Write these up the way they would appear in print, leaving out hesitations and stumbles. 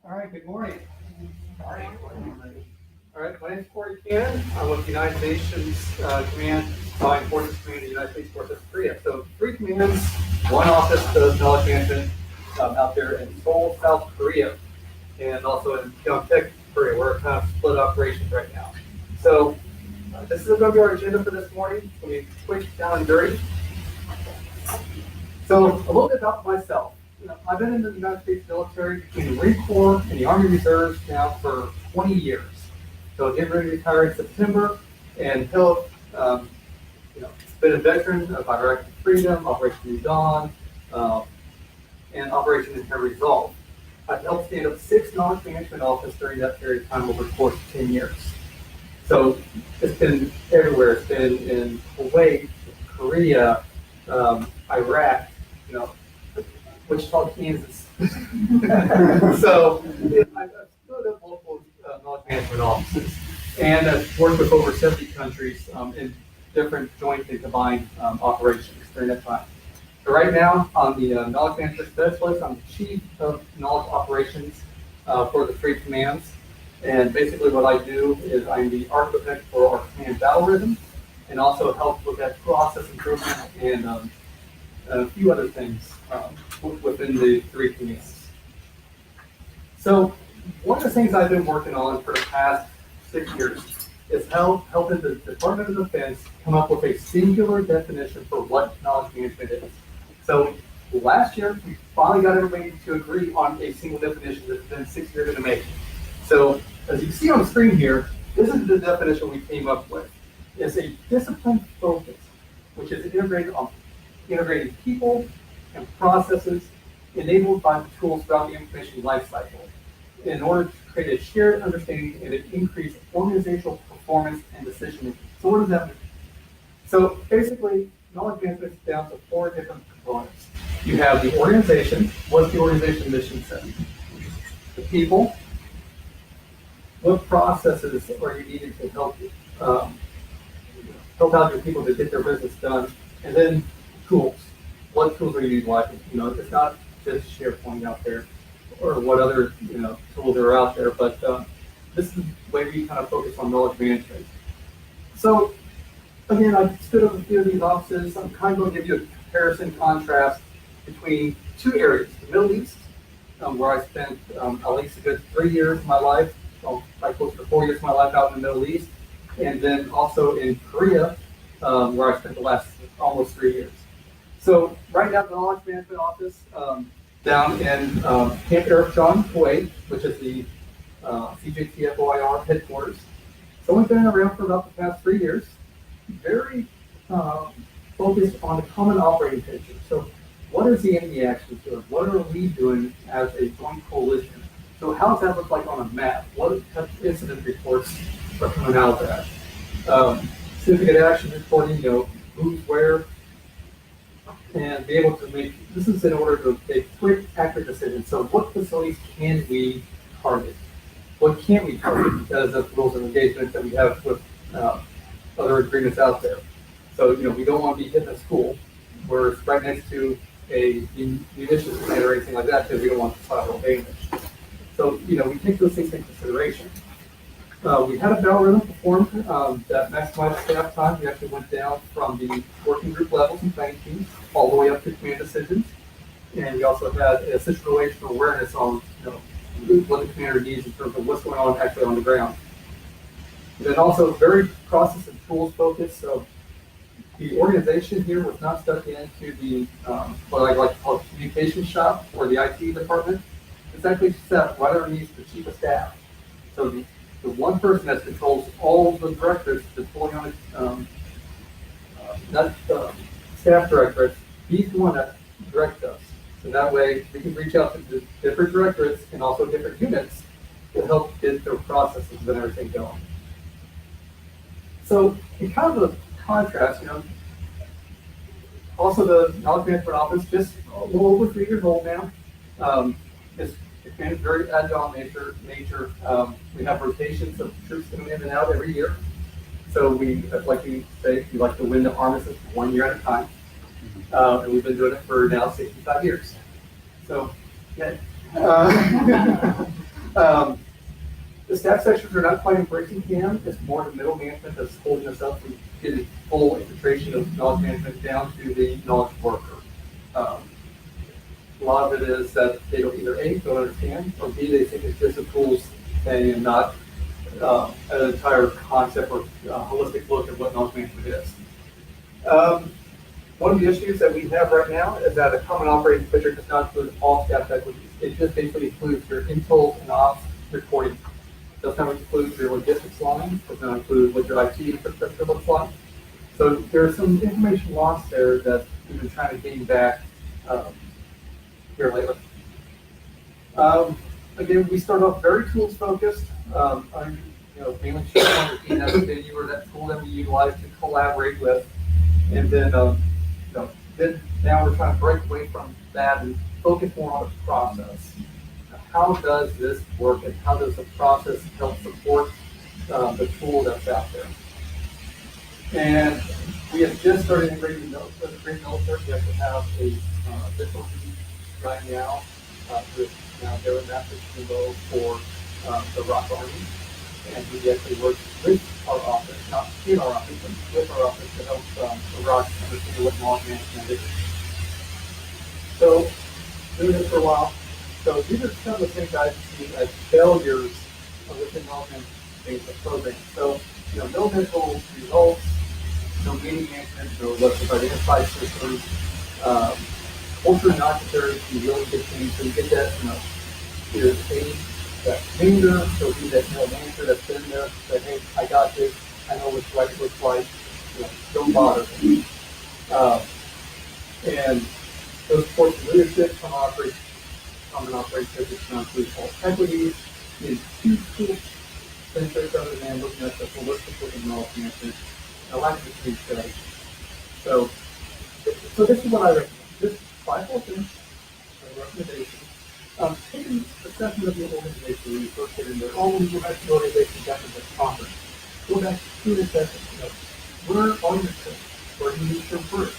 All right, good morning. All right, my name is Corey Cannon. I'm with the United Nations Command, Combined Forces Command of the United States Forces Korea. So 3 commands, 1 office does knowledge management out there in Seoul, South Korea, and also in Pyeongtaek, Korea. We're kind of split operations right now. So this is going to be our agenda for this morning. It's going to be quick, down and dirty. So a little bit about myself. I've been in the United States military between the Marine Corps and the Army Reserves now for 20 years. So I did retire in September and helped, been a veteran of Iraq Freedom, Operation New Dawn, and Operation Inherent Resolve. I've helped stand up 6 knowledge management offices during that period of time over the course of 10 years. So it's been everywhere. It's been in Kuwait, Korea, Iraq, Wichita, Kansas. So I've stood up multiple knowledge management offices, and I've worked with over 70 countries in different joint and combined operations during that time. So right now, I'm the knowledge management specialist. I'm the chief of knowledge operations for the 3 commands. And basically what I do is I'm the architect for our command battle rhythm, and also help with that process improvement and a few other things within the 3 commands. So one of the things I've been working on for the past 6 years is helping the Department of Defense come up with a singular definition for what knowledge management is. So last year, we finally got everybody to agree on a single definition that's been 6 years in the making. So as you see on the screen here, this is the definition we came up with. It's a discipline focus, which is integrating people and processes enabled by the tools throughout the information lifecycle in order to create a shared understanding and increase organizational performance and decision making. So what does that mean? So basically, knowledge management is down to 4 different components. You have the organization. What's the organization mission set? The people. What processes are you needing to help out your people to get their business done? And then tools. What tools are you utilizing? It's not just SharePoint out there or what other tools are out there, but this is the way we kind of focus on knowledge management. So again, I stood up a few of these offices. I'm kind of going to give you a comparison contrast between 2 areas: the Middle East, where I spent at least a good 3 years of my life, like close to 4 years of my life out in the Middle East, and then also in Korea, where I spent the last almost 3 years. So right now, the knowledge management office down in Camp Arifjan, Kuwait, which is the CJTFOIR headquarters. So we've been around for about the past 3 years, very focused on the common operating picture. So what is the enemy actually doing? What are we doing as a joint coalition? So how does that look like on a map? What type of incident reports are coming out of that? Significant action reporting, who's where, and be able to make, this is in order to make quick, accurate decisions. So what facilities can we target? What can't we target because of rules of engagement that we have with other agreements out there? So, we don't want to be hitting a school where it's right next to a munitions plant or anything like that because we don't want collateral damage. So, we take those things into consideration. We had a battle rhythm performed that maximized staff time. We actually went down from the working group levels and planning teams all the way up to command decisions. And we also had a situational awareness on what the commander needs in terms of what's going on actually on the ground. And then also very process and tools focused. So the organization here was not stuck into the what I like to call communication shop or the IT department. It's actually set right underneath the chief of staff. So the one person that controls all the directors that's pulling on not staff directorates, he's the one that directs us. So that way we can reach out to the different directorates and also different units to help get their processes and everything going. So in kind of a contrast, also the knowledge management office, just a little over 3 years old now, it's very agile nature. We have rotations of troops coming in and out every year. So we, like we say, we like to win the armistice 1 year at a time. And we've been doing it for now 65 years. So, yeah. Um, the staff sections are not quite embracing CAM. It's more the middle management that's holding us up from getting full infiltration of knowledge management down to the knowledge worker. Um, a lot of it is that they don't either A, don't understand, or B, they think it's just a tools thing and not an entire concept or holistic look at what knowledge management is. One of the issues that we have right now is that a common operating picture does not include all staff equities. It just basically includes your intel and ops reporting. Does not include your logistics line, does not include what your IT infrastructure looks like. So there's some information lost there that we've been trying to gain back here lately. Again, we start off very tools focused. I'm, mainly SharePoint and as a video, that tool that we utilize to collaborate with, and then, then now we're trying to break away from that and focus more on the process. How does this work, and how does the process help support the tool that's out there? And we have just started integrating the Green Military. We have to have a official meeting right now with their master Kimbo for the Rock Army. And we actually work with our office, not in our office, but with our office to help the Rock understand what knowledge management is. So, doing this for a while. So these are some of the things I see as failures within knowledge management programs. So, no visual results, no meeting management, no list of identified systems, culture and occupancy, you really get things, so you get that, either that leader, so be that manager that's been there, that hey, I got this, I know what's right, what's right, don't bother me. And those supports of leadership, common operating physics, non-include false equities, is two tools centric other than looking at the holistic looking knowledge management. I like this new study. So this is what I recommend. This 5 whole things, a recommendation. Taking assessment of your organization when you first get in there. All of you have the organization definitely at conference. Go back to the assessment. Where are your strengths? Where do you need to improve?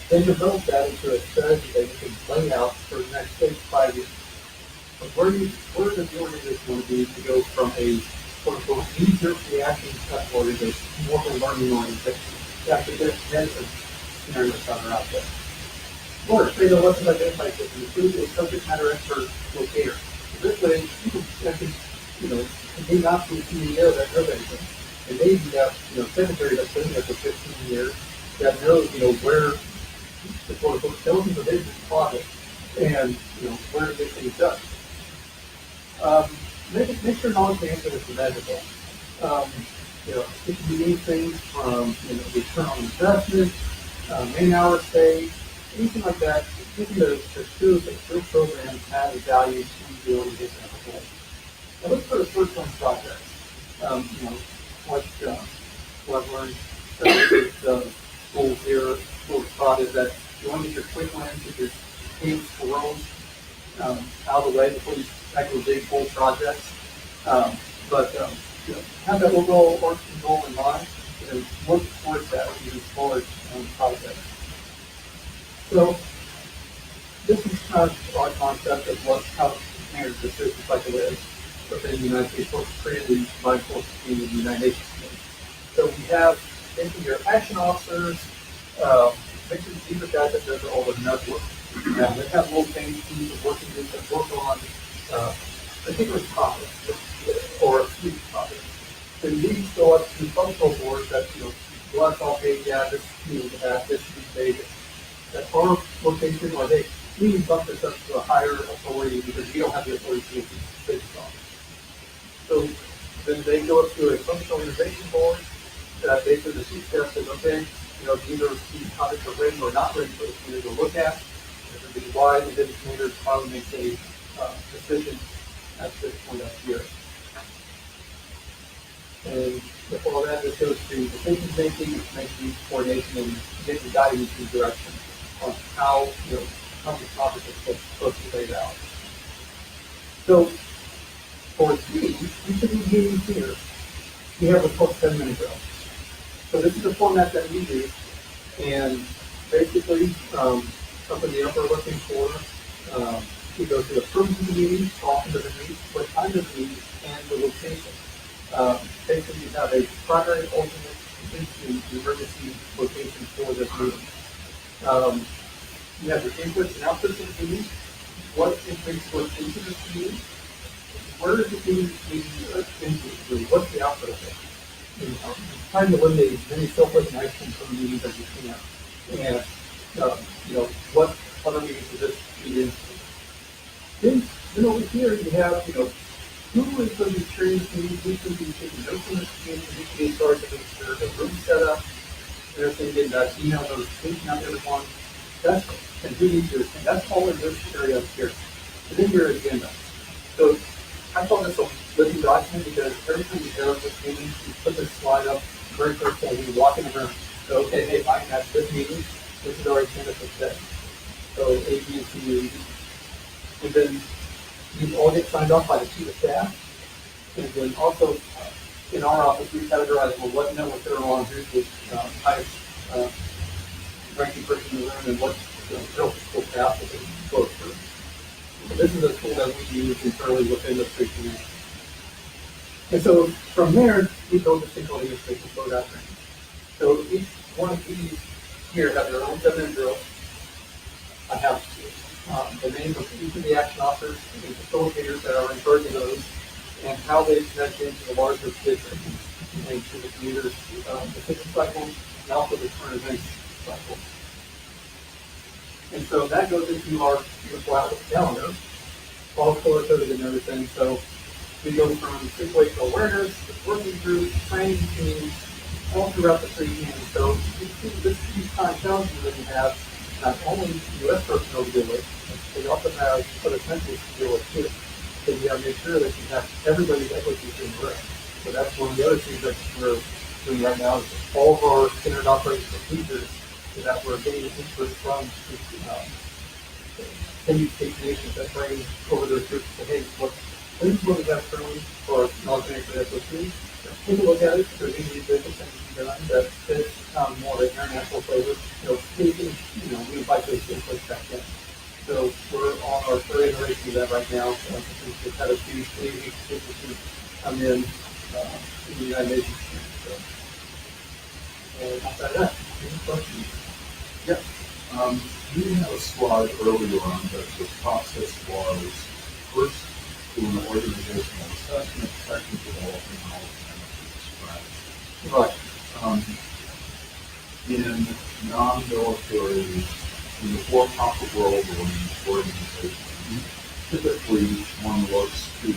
Then develop that into a strategy that you can lay out for the next 5 years. But where does the organization want to be to go from a quote-unquote knee-jerk reaction type organization to more of a learning organization? After this, then the scenarios that are out there. Or say the lesson identified system includes a subject matter expert locator. So this way, you can actually, it may not be a CEO that knows anything. It may be that, secretary that's been there for 15 years that knows, where the quote-unquote skeleton of business closet and, where to get things done. Make sure knowledge management is measurable. It can be anything from, return on investment, man hour saved, anything like that, using the tools that your program has value to the organization as a whole. Now look for the short-term projects. What I've learned with schools here, school taught is that you want to get your quick wins, get your teams roles out of the way before you tackle big full projects. But have that overall working goal in mind and work towards that with even smaller projects. So this is kind of our concept of how the standard decision cycle is within the United States Force created the Combined Forces team in the United Nations. So we have basically your action officers, basically these are guys that does all the nut work. Now they have little things, teams of working groups that work on particular topics or a few topics. So these go up to functional boards that let's all pay, this team that this should be paid. At our location, or we bump this up to a higher authority because we don't have the authority to make these decisions on. So then they go up to a functional organization board that basically the chief staff says, okay, either these topics are ready or not ready for the community to look at. This would be why the business community finally makes a decision at this point up here. And before that, this goes to decision making, coordination, and getting guidance in direction on how the topic is supposed to be laid out. So for C, each of these meetings here, we have what's called 7-minute drill. So this is the format that we use, and basically up in the upper left-hand corner, We go through the purpose of the meeting, how often does it meet, what time does it meet, and the location. Basically, you have a primary, alternate, contingency, and emergency location for this meeting. You have your inputs and outputs of the meeting. What information goes into this meeting? Where is the meeting into? What's the output of it? Trying to eliminate as many self-recognition from the meetings as you can. And, what other meetings does this feed into? Then over here, you have, who is going to be chairing this meeting, who's going to be taking notes on this meeting, who's going to be in charge of making sure the room's set up, and everything, getting that email notification out to everyone. That's, and who needs to attend. That's all in this area up here. And then your agenda. So I call this a living document because every time you go to this meeting, you put this slide up very first time when you walk in the room. So, okay, hey, I'm at this meeting. This is our agenda for today. So A, B, and C, and then you all get signed off by the chief of staff. And then also in our office, we categorize, well, what network they're on, who's the highest ranking person in the room, and what school path that they go through. So this is a tool that we use internally within the state community. And so from there, we build this thing called administration flow diagram. So each one of these here have their own 7 drills. I have the names of each of the action officers and facilitators that are in charge of those, and how they connect into the larger picture and to the commuter's decision cycle, and also the current events cycle. And so that goes into our beautiful Outlook calendar, all color-coded and everything. So we go from situational awareness, to working groups, training teams, all throughout the 3 teams. So this huge time challenges that we have, not only U.S. personnel to deal with, but you also have other countries to deal with too. So you have to make sure that you have everybody's equities in the room. So that's one of the other things that we're doing right now is all of our standard operating procedures so that we're getting input from any state nations that bring over their groups to say, hey, this is what we have currently for knowledge management SOC. Take a look at it. There's any business that can be done that fits more of an international flavor. We invite those inputs back in. So we're on our 3rd iteration of that right now. We've had a few businesses come in the United Nations. So, and outside of that, any questions? Yes. You had a slide earlier on that the process was first doing an organizational assessment, second developing knowledge management strategy. Right. In non-military, in the for-profit world or in organizations, typically one looks to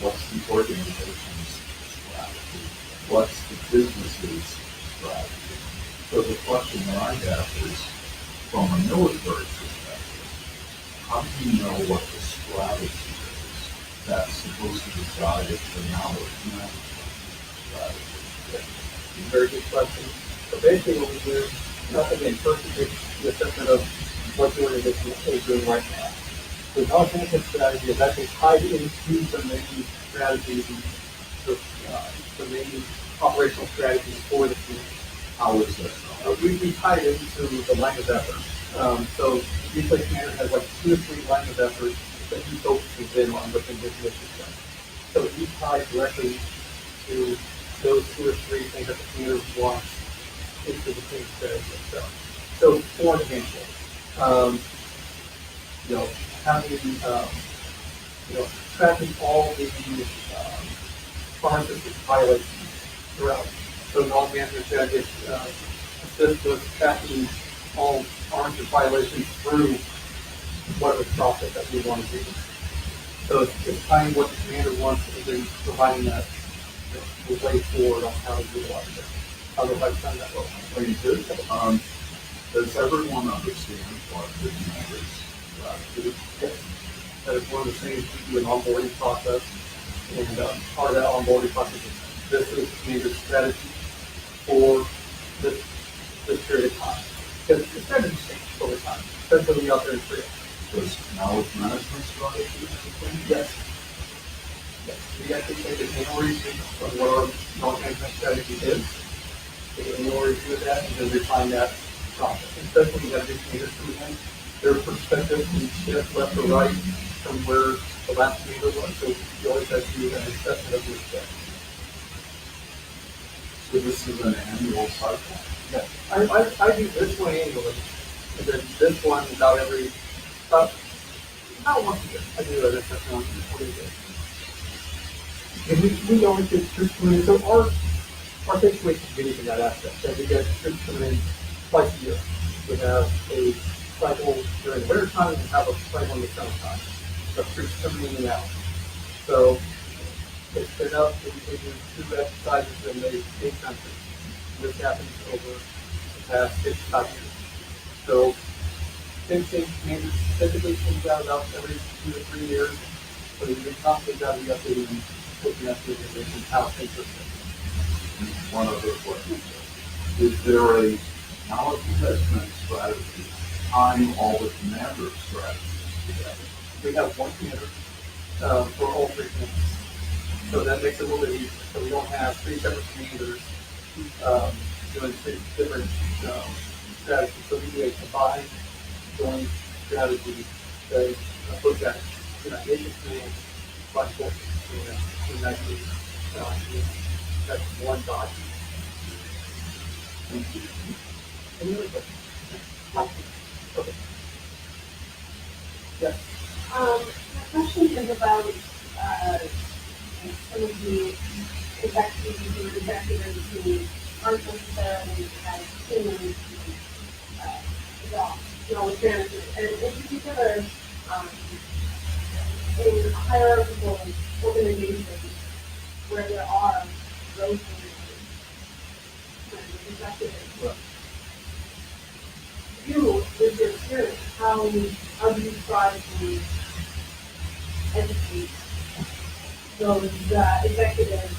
what's the organization's strategy, what's the business's strategy. So the question that I have is, from a military perspective, how do you know what the strategy is that's supposed to decide if the knowledge management strategy? Very good question. So basically what we do, again, first we do the assessment of what the organization is doing right now. The knowledge management strategy is actually tied into the main strategy, the main operational strategy for the team. How is that? We tie it into the line of effort. So usually commander has like 2 or 3 lines of effort that he focuses in on within his mission set. So we tie directly to those 2 or 3 things that the commander wants into the team strategy itself. So for example, having tracking all the pharmacist violations throughout. So knowledge management strategy assists with tracking all pharmacist violations through whatever process that we want to do. So it's finding what the commander wants and then providing that the way forward on how to utilize it. I don't know if I've done that well. Very good. Does everyone understand what the commander's strategy is? Yes. That is one of the things we do an onboarding process. And part of that onboarding process is this is the commander's strategy for this period of time. Because the strategy changes over time, especially when you're out there in Korea. Does knowledge management strategy explain? Yes. Yes. We actually take an annual review of what our knowledge management strategy is. Take an annual review of that and then refine that process. Especially when you have big changes coming in, their perspective can shift left or right from where the last meter was. So you always have to do an assessment of your step. So this is an annual cycle. Yeah. I do this one annually, and then this one about once a year. I do an assessment on 20 days. And we always get troops coming in. So our situation is unique in that aspect, that we get troops coming in twice a year. We have a cycle during the winter time and have a cycle in the summertime. The troops coming in and out. So they spin up, they do 2 exercises, and they stay country. This happens over the past 55 years. So things change, standards typically change out about every 2 to 3 years. So you've been constantly got to be updating and looking at the organization, how things are changing. One other question. Is there a knowledge management strategy tying all the commander strategies together? We have one commander for all 3 commanders. So that makes it a little bit easier. So we don't have 3 separate commanders doing 3 different strategies. So we do a combined joint strategy that looks at United Nations command, Black Forces command, United Nations that's one body. Thank you. Any other questions? Okay. Yes. My question is about some of the executives who aren't necessarily as senior with management, and in particular, in hierarchical organizations where there are those executives. Right. You, with your experience, how do you try to educate those executives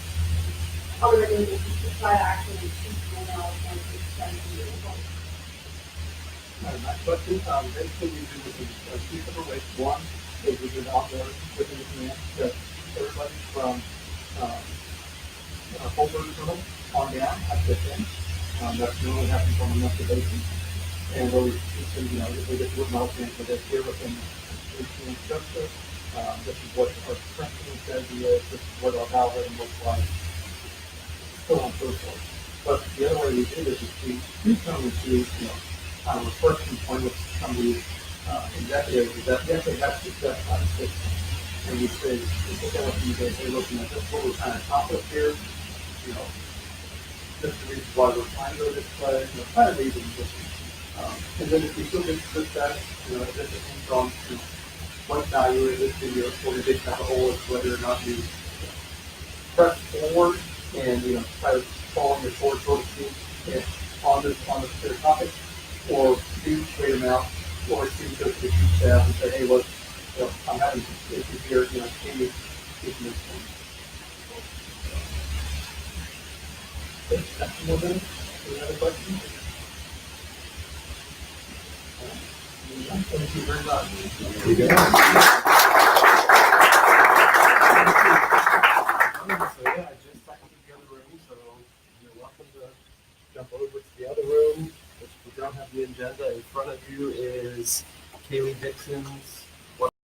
on a regular basis to try to actually teach them how to extend the result? My question, basically we do this in 2 different ways. One is we do an onboard within the command that everybody from Holberg on down has to attend. That normally happens on a monthly basis. And where we if we get to what Miles for this year within the command structure, this is what our principal says is, this is what our algorithm looks like, so on and so forth. But the other way we do this is we come to, kind of a first point with some of these executives is that we actually have success out of system. And we say, look at what you guys are looking at, this is what we're trying to accomplish here. This is the reason why we're trying to go this way, kind of these things. And then if we still get success, it just depends on what value it is to your organization as a whole, is whether or not you press forward and try to fall on your sword, so to speak, on this particular topic, or do wait them out, or do go to the chief staff and say, hey, look, I'm having issues here, can you give me this one? That's more than any other questions? Thank you very much. There you go. So yeah, I just back into the other room, so you're welcome to jump over to the other room. If you don't have the agenda in front of you is Kaylee Dixon's